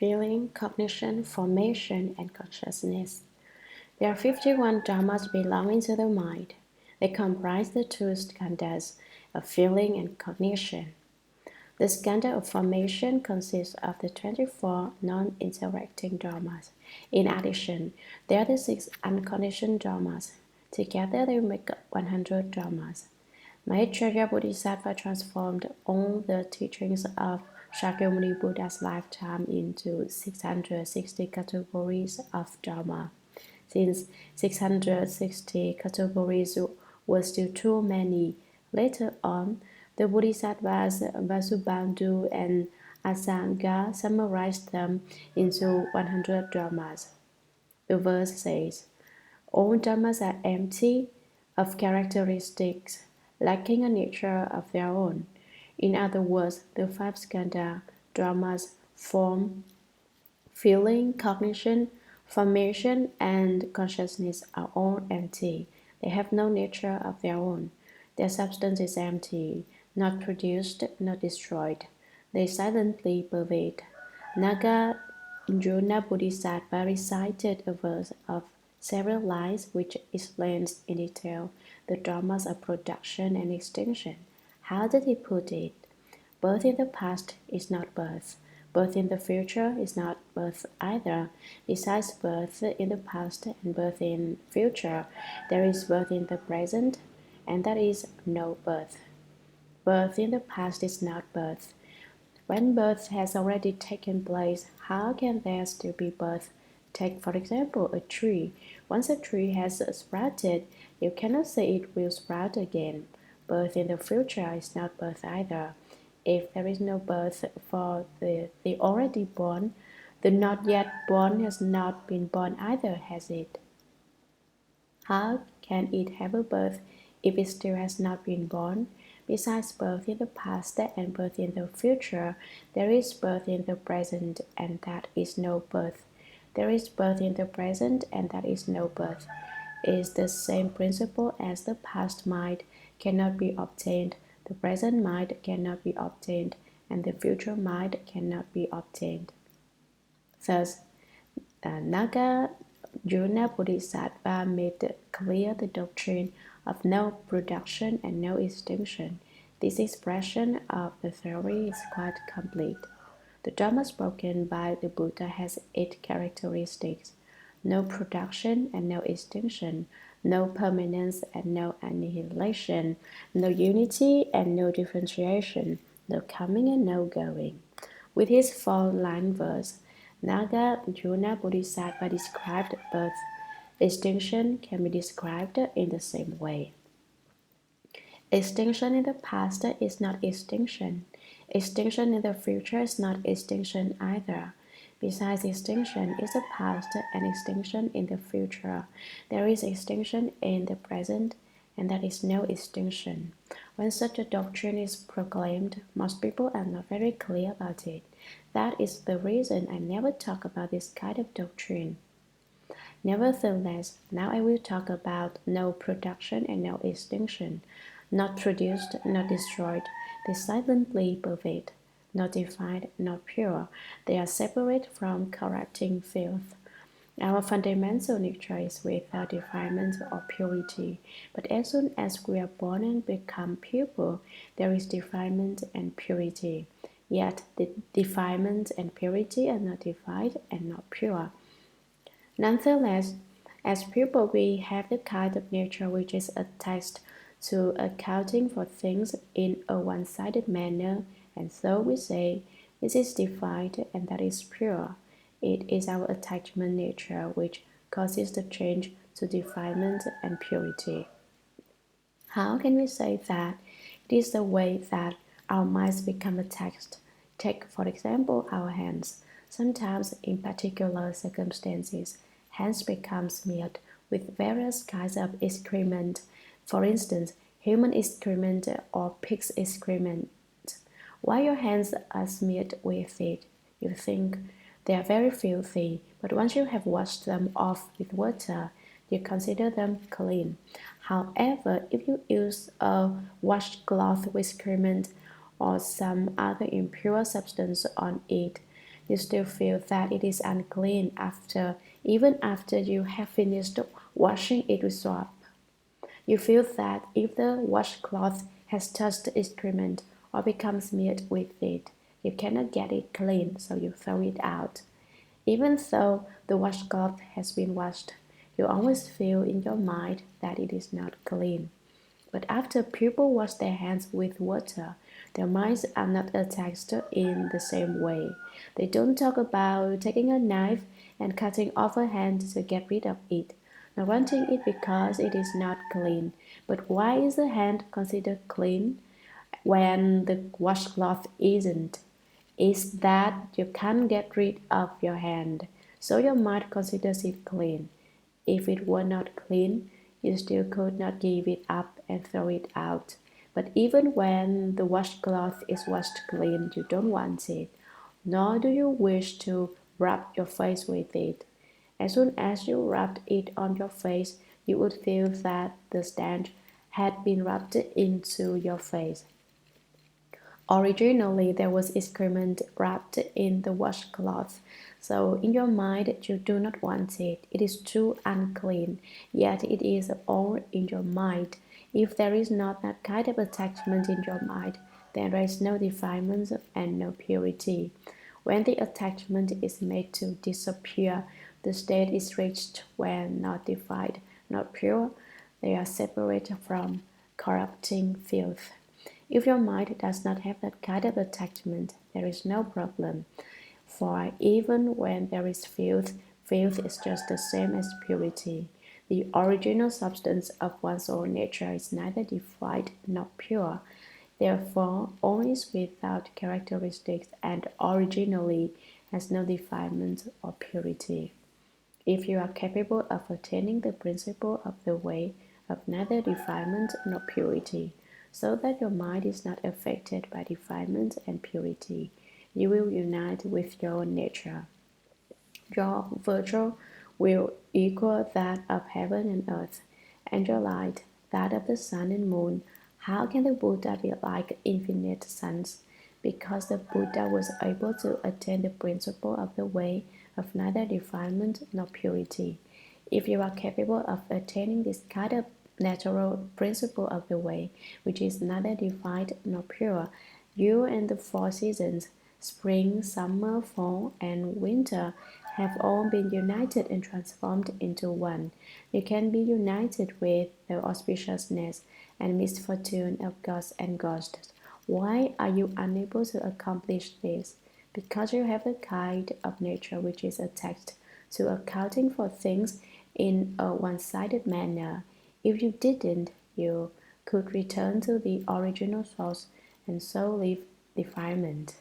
feeling, cognition, formation, and consciousness. There are 51 dharmas belonging to the mind. They comprise the two skandhas of feeling and cognition. The skandha of formation consists of the 24 non-interacting dharmas. In addition, there are the 6 unconditioned dharmas. Together they make 100 dharmas. Maitreya Bodhisattva transformed all the teachings of Shakyamuni Buddha's lifetime into 660 categories of dharma. Since 660 categories were still too many, later on, the Bodhisattvas Vasubandhu and Asanga summarized them into 100 dharmas. The verse says, all dharmas are empty of characteristics, lacking a nature of their own. In other words, the 5 skandha dharmas form, feeling, cognition, formation, and consciousness are all empty. They have no nature of their own. Their substance is empty, not produced, not destroyed. They silently pervade. Nagarjuna Bodhisattva recited a verse of several lines which explains in detail the dharmas of production and extinction. How did he put it? Birth in the past is not birth. Birth in the future is not birth either. Besides birth in the past and birth in future, there is birth in the present, and that is no birth. Birth in the past is not birth. When birth has already taken place, how can there still be birth? Take, for example, a tree. Once a tree has sprouted, you cannot say it will sprout again. Birth in the future is not birth either. If there is no birth for the already born, the not yet born has not been born either, has it? How can it have a birth if it still has not been born? Besides birth in the past and birth in the future, there is birth in the present, and that is no birth. There is birth in the present, and that is no birth. It is the same principle as the past mind cannot be obtained, the present mind cannot be obtained, and the future mind cannot be obtained. Thus, Nagarjuna Bodhisattva made clear the doctrine of no production and no extinction. This expression of the theory is quite complete. The Dharma spoken by the Buddha has 8 characteristics: no production and no extinction, no permanence and no annihilation, no unity and no differentiation, no coming and no going. With his 4-line verse, Nagarjuna Bodhisattva described birth. Extinction can be described in the same way. Extinction in the past is not extinction. Extinction in the future is not extinction either. Besides extinction is the past and extinction in the future. There is extinction in the present, and that is no extinction. When such a doctrine is proclaimed, most people are not very clear about it. That is the reason I never talk about this kind of doctrine. Nevertheless, now I will talk about no production and no extinction, not produced, not destroyed. They silently pervade, not defiled, not pure. They are separate from corrupting filth. Our fundamental nature is without defilement or purity, but as soon as we are born and become pure, there is defilement and purity. Yet the defilement and purity are not defiled and not pure. Nonetheless, as people, we have the kind of nature which is attached to accounting for things in a one-sided manner, and so we say this is defiled and that is pure. It is our attachment nature which causes the change to defilement and purity. How can we say that? It is the way that our minds become attached. Take, for example, our hands. Sometimes, in particular circumstances, hands become smeared with various kinds of excrement. For instance, human excrement or pig's excrement. While your hands are smeared with it, you think they are very filthy, but once you have washed them off with water, you consider them clean. However, if you use a washcloth with excrement or some other impure substance on it, you still feel that it is unclean even after you have finished washing it with soap. You feel that if the washcloth has touched the excrement or becomes smeared with it, you cannot get it clean, so you throw it out. Even though the washcloth has been washed, you always feel in your mind that it is not clean. But after people wash their hands with water, their minds are not attached in the same way. They don't talk about taking a knife and cutting off a hand to get rid of it, not wanting it because it is not clean. But why is the hand considered clean when the washcloth isn't? Is that you can't get rid of your hand, so your mind considers it clean. If it were not clean, you still could not give it up and throw it out. But even when the washcloth is washed clean, you don't want it, nor do you wish to rub your face with it. As soon as you rubbed it on your face, you would feel that the stench had been rubbed into your face. Originally, there was excrement wrapped in the washcloth, so in your mind you do not want it. It is too unclean, yet it is all in your mind. If there is not that kind of attachment in your mind, then there is no defilement and no purity. When the attachment is made to disappear, the state is reached when not defiled, not pure. They are separated from corrupting filth. If your mind does not have that kind of attachment, there is no problem. For even when there is filth, filth is just the same as purity. The original substance of one's own nature is neither defiled nor pure. Therefore, all is without characteristics and originally has no defilement or purity. If you are capable of attaining the principle of the way of neither defilement nor purity, so that your mind is not affected by defilement and purity, you will unite with your nature. Your virtue will equal that of heaven and earth, and your light that of the sun and moon. How can the Buddha be like infinite suns? Because the Buddha was able to attain the principle of the way of neither defilement nor purity. If you are capable of attaining this kind of natural principle of the way, which is neither defiled nor pure, you and the four seasons, spring, summer, fall, and winter, have all been united and transformed into one. You can be united with the auspiciousness and misfortune of gods and ghosts. Why are you unable to accomplish this? Because you have a kind of nature which is attached to accounting for things in a one-sided manner. If you didn't, you could return to the original source and so leave defilement.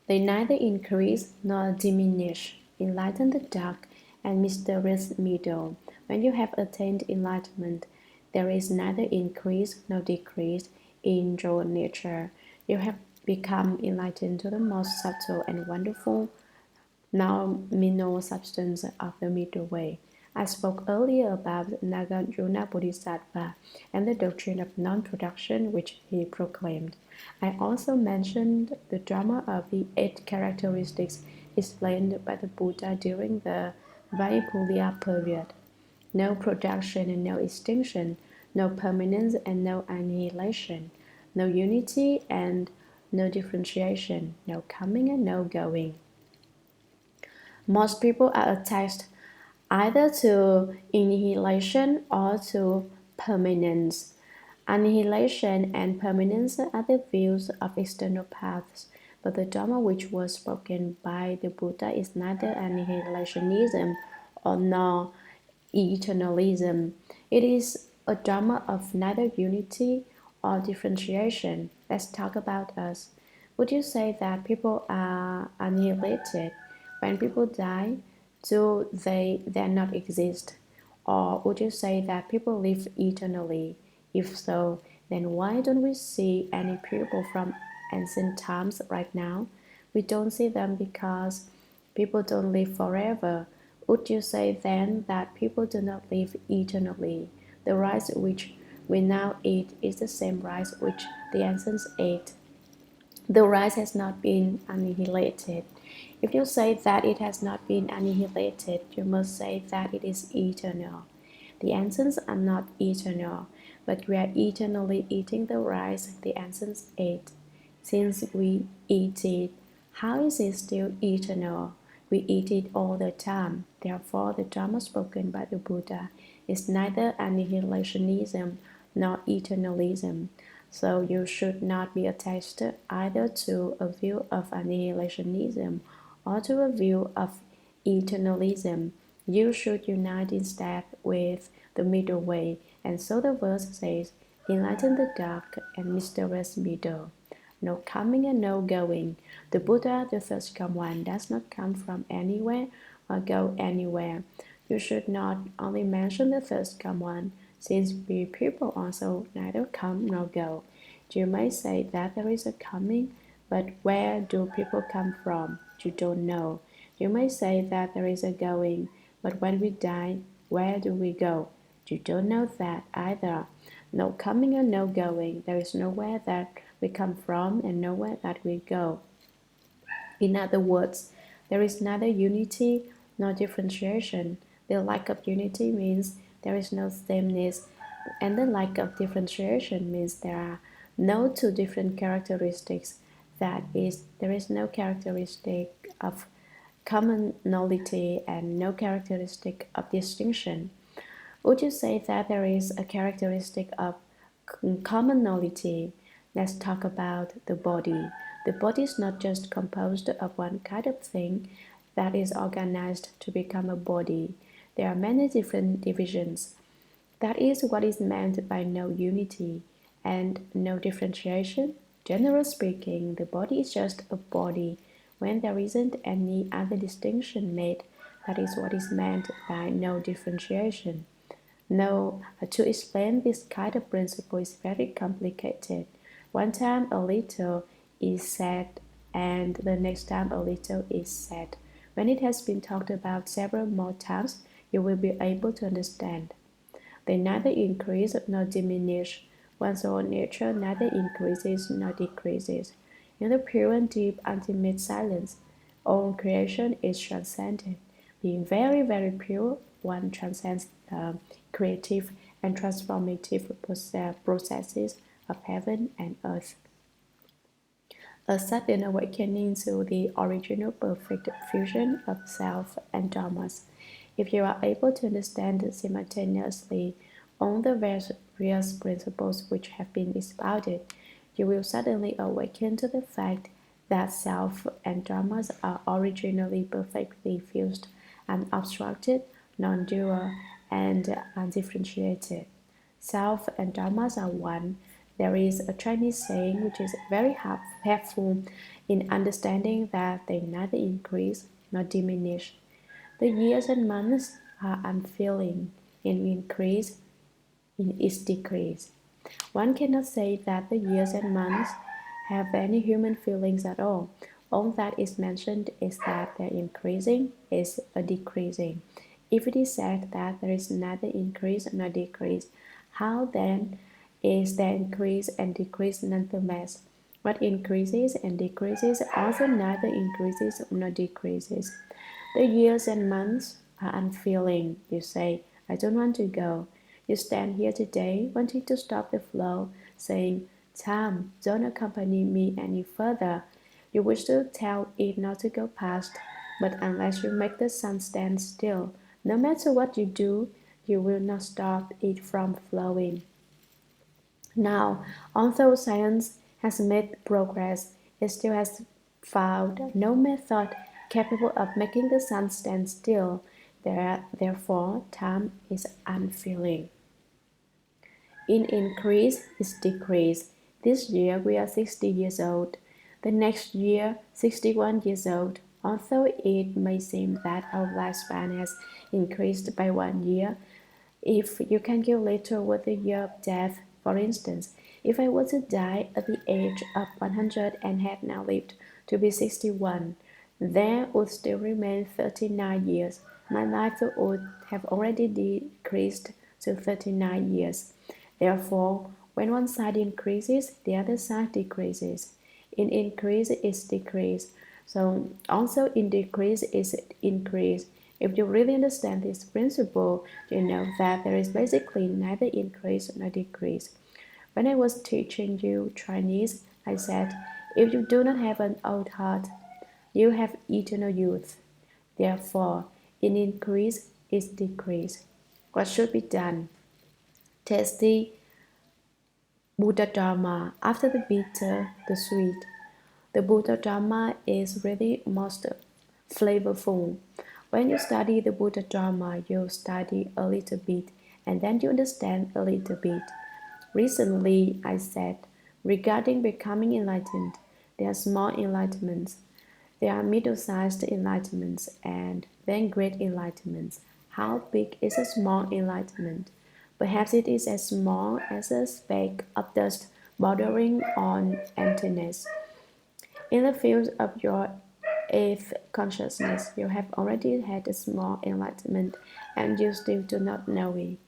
They neither increase nor diminish. Enlighten the dark and mysterious middle. When you have attained enlightenment, there is neither increase nor decrease in your nature. You have become enlightened to the most subtle and wonderful nominal substance of the middle way. I spoke earlier about Nagarjuna Bodhisattva and the doctrine of non-production which he proclaimed. I also mentioned the drama of the 8 characteristics explained by the Buddha during the Vaipulya period. No production and no extinction, no permanence and no annihilation, no unity and no differentiation, no coming and no going. Most people are attached either to annihilation or to permanence. Annihilation and permanence are the views of external paths, but the Dharma which was spoken by the Buddha is neither annihilationism nor eternalism. It is a Dharma of neither unity or differentiation. Let's talk about us. Would you say that people are annihilated? When people die, do they then not exist? Or would you say that people live eternally? If so, then why don't we see any people from ancient times right now? We don't see them because people don't live forever. Would you say then that people do not live eternally? The rites which we now eat is the same rice which the ancients ate. The rice has not been annihilated. If you say that it has not been annihilated, you must say that it is eternal. The ancients are not eternal, but we are eternally eating the rice the ancients ate. Since we eat it, how is it still eternal? We eat it all the time. Therefore, the Dharma spoken by the Buddha is neither annihilationism nor eternalism. So you should not be attached either to a view of annihilationism or to a view of eternalism. You should unite instead with the middle way, and so the verse says, enlighten the dark and mysterious middle. No coming and no going. The Buddha, the first come one, does not come from anywhere or go anywhere. You should not only mention the first come one, since we people also neither come nor go. You may say that there is a coming, but where do people come from? You don't know. You may say that there is a going, but when we die, where do we go? You don't know that either. No coming and no going. There is nowhere that we come from and nowhere that we go. In other words, there is neither unity nor differentiation. The lack of unity means there is no sameness, and the lack of differentiation means there are no two different characteristics. That is, there is no characteristic of commonality and no characteristic of distinction. Would you say that there is a characteristic of commonality? Let's talk about the body. The body is not just composed of one kind of thing that is organized to become a body. There are many different divisions. That is what is meant by no unity and no differentiation. Generally speaking, the body is just a body when there isn't any other distinction made. That is what is meant by no differentiation. No, to explain this kind of principle is very complicated. One time a little is said, and the next time a little is said. When it has been talked about several more times, you will be able to understand. They neither increase nor diminish. One's own nature neither increases nor decreases. In the pure and deep ultimate silence, all creation is transcended. Being very, very pure, one transcends creative and transformative processes of heaven and earth. A sudden awakening to the original perfect fusion of self and dharmas. If you are able to understand simultaneously all the various principles which have been expounded, you will suddenly awaken to the fact that self and dharmas are originally perfectly fused, unobstructed, non-dual, and undifferentiated. Self and dharmas are one. There is a Chinese saying which is very helpful in understanding that they neither increase nor diminish. The years and months are unfeeling in increase, in its decrease. One cannot say that the years and months have any human feelings at all. All that is mentioned is that their increasing is a decreasing. If it is said that there is neither increase nor decrease, how then is there increase and decrease nonetheless? What increases and decreases also neither increases nor decreases. The years and months are unfeeling. You say, I don't want to go. You stand here today wanting to stop the flow, saying, time, don't accompany me any further. You wish to tell it not to go past, but unless you make the sun stand still, no matter what you do, you will not stop it from flowing. Now, although science has made progress, it still has found no method capable of making the sun stand still. Therefore, time is unfeeling. In increase is decrease. This year we are 60 years old. The next year, 61 years old. Although it may seem that our lifespan has increased by 1 year, if you calculate toward the year of death, for instance, if I were to die at the age of 100 and had now lived to be 61, there would still remain 39 years. My life would have already decreased to 39 years. Therefore, when one side increases, the other side decreases. In increase is decrease. So also in decrease is increase. If you really understand this principle, you know that there is basically neither increase nor decrease. When I was teaching you Chinese, I said, if you do not have an old heart, you have eternal youth. Therefore, in increase is decrease. What should be done? Taste the Buddha Dharma. After the bitter, the sweet. The Buddha Dharma is really most flavorful. When you study the Buddha Dharma, you study a little bit and then you understand a little bit. Recently, I said, regarding becoming enlightened, there are small enlightenments, there are middle-sized enlightenments, and then great enlightenments. How big is a small enlightenment? Perhaps it is as small as a speck of dust bordering on emptiness. In the field of your eighth consciousness, you have already had a small enlightenment and you still do not know it.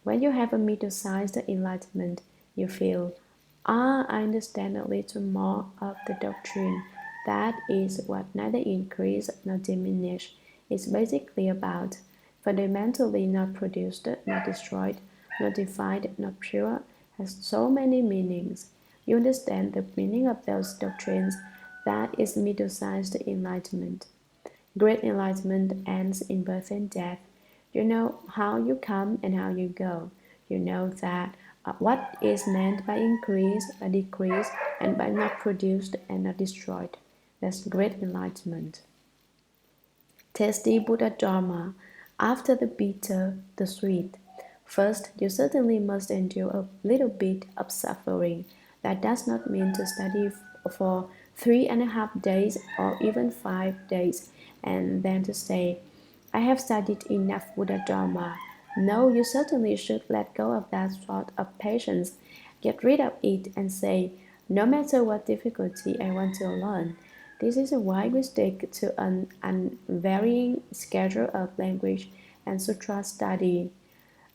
When you have a middle-sized enlightenment, you feel, I understand a little more of the doctrine. That is what neither increase nor diminish is basically about. Fundamentally not produced, not destroyed, not defiled, not pure, has so many meanings. You understand the meaning of those doctrines. That is middle-sized enlightenment. Great enlightenment ends in birth and death. You know how you come and how you go. You know that what is meant by increase, by decrease, and by not produced and not destroyed. That's great enlightenment. Taste the Buddha Dharma. After the bitter, the sweet. First, you certainly must endure a little bit of suffering. That does not mean to study for 3.5 days or even 5 days and then to say, I have studied enough Buddha Dharma. No, you certainly should let go of that sort of patience. Get rid of it and say, no matter what difficulty I want to learn. This is why we stick to an unvarying schedule of language and sutra study.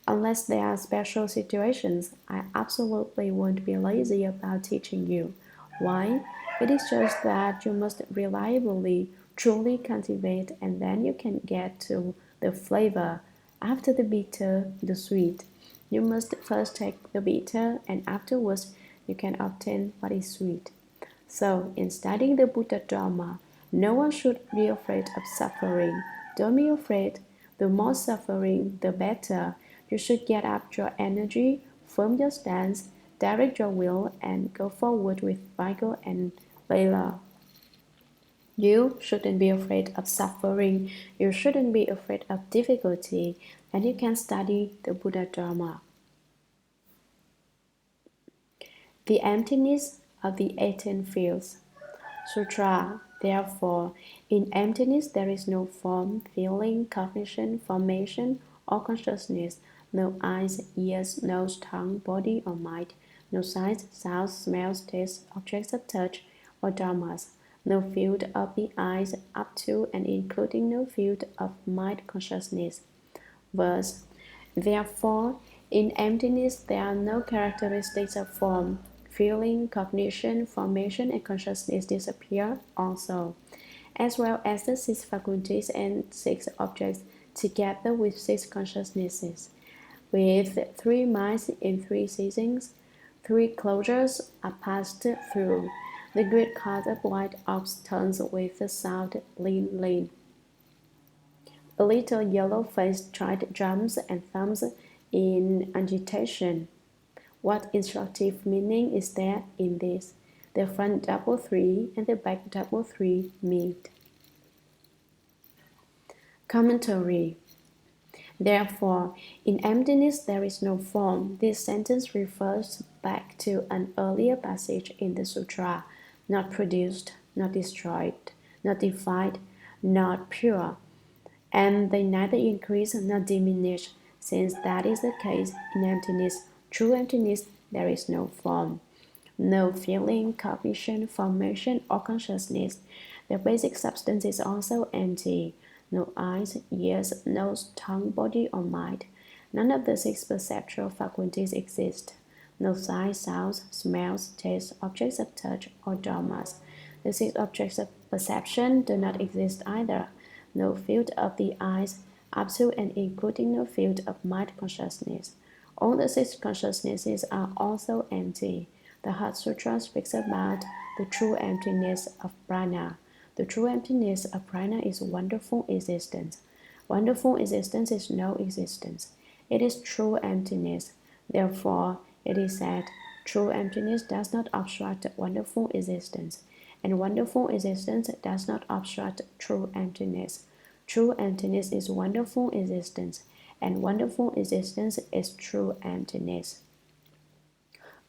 Unless there are special situations, I absolutely won't be lazy about teaching you. Why? It is just that you must reliably, truly cultivate, and then you can get to the flavor. After the bitter, the sweet. You must first take the bitter, and afterwards you can obtain what is sweet. So, in studying the Buddha Dharma, no one should be afraid of suffering. Don't be afraid. The more suffering, the better. You should get up your energy, firm your stance, direct your will, and go forward with vigor and valor. You shouldn't be afraid of suffering. You shouldn't be afraid of difficulty. And you can study the Buddha Dharma. The emptiness of the 18 fields. Sutra. Therefore, in emptiness there is no form, feeling, cognition, formation, or consciousness, no eyes, ears, nose, tongue, body, or mind, no sights, sounds, smells, tastes, objects of touch, or dharmas, no field of the eyes up to and including no field of mind consciousness. Verse. Therefore, in emptiness there are no characteristics of form. Feeling, cognition, formation, and consciousness disappear also, as well as the 6 faculties and 6 objects, together with 6 consciousnesses. With 3 minds in 3 seasons, 3 closures are passed through. The great cart of white ox turns with the sound lean, lean. A little yellow-faced child jumps and thumps in agitation. What instructive meaning is there in this? The front double 3 and the back double 3 meet. Commentary. Therefore, in emptiness there is no form. This sentence refers back to an earlier passage in the sutra. Not produced, not destroyed, not defiled, not pure. And they neither increase nor diminish. Since that is the case in emptiness, true emptiness, there is no form, no feeling, cognition, formation, or consciousness. The basic substance is also empty. No eyes, ears, nose, tongue, body, or mind. None of the six perceptual faculties exist. No sight, sounds, smells, tastes, objects of touch, or dharmas. The six objects of perception do not exist either. No field of the eyes, up to and including no field of mind consciousness. All the six consciousnesses are also empty. The Heart Sutra speaks about the true emptiness of prana. The true emptiness of prana is wonderful existence. Wonderful existence is no existence. It is true emptiness. Therefore, it is said, true emptiness does not obstruct wonderful existence, and wonderful existence does not obstruct true emptiness. True emptiness is wonderful existence, and wonderful existence is true emptiness.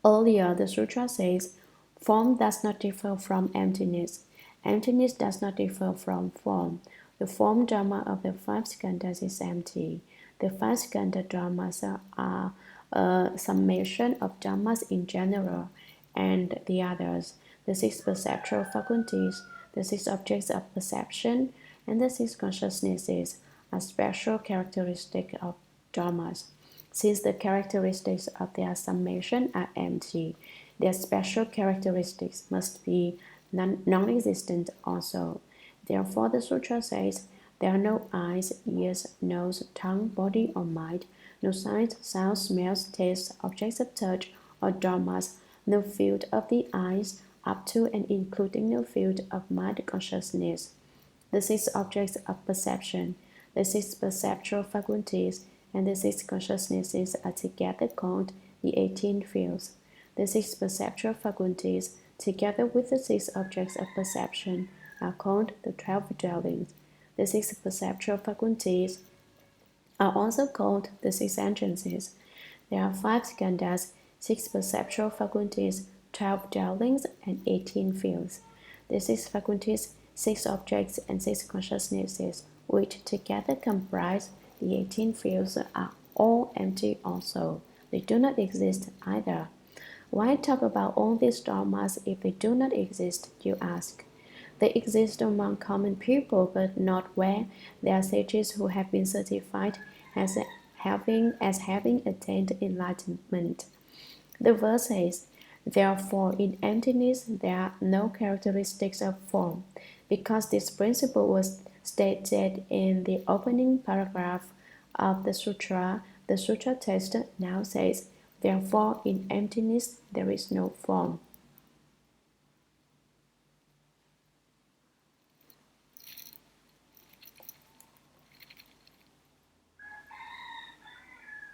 Earlier, the sutra says, form does not differ from emptiness. Emptiness does not differ from form. The form dharma of the five skandhas is empty. The five skandha dharmas are a summation of dharmas in general, and the others, the six perceptual faculties, the six objects of perception, and the six consciousnesses, are special characteristics of dharmas. Since the characteristics of their summation are empty, their special characteristics must be non-existent also. Therefore, the sutra says, there are no eyes, ears, nose, tongue, body, or mind, no sight, sound, smells, tastes, objects of touch, or dharmas, no field of the eyes, up to and including no field of mind consciousness. The six objects of perception, the six perceptual faculties, and the six consciousnesses are together called the 18 fields. The six perceptual faculties, together with the six objects of perception, are called the 12 dwellings. The six perceptual faculties are also called the six entrances. There are 5 skandhas, 6 perceptual faculties, 12 dwellings, and 18 fields. The 6 faculties, 6 objects, and 6 consciousnesses, which together comprise the 18 fields, are all empty also. They do not exist either. Why talk about all these dharmas if they do not exist, you ask? They exist among common people, but not where there are sages who have been certified as having attained enlightenment. The verse says, therefore, in emptiness there are no characteristics of form. Because this principle was stated in the opening paragraph of the sutra text now says, therefore, in emptiness there is no form.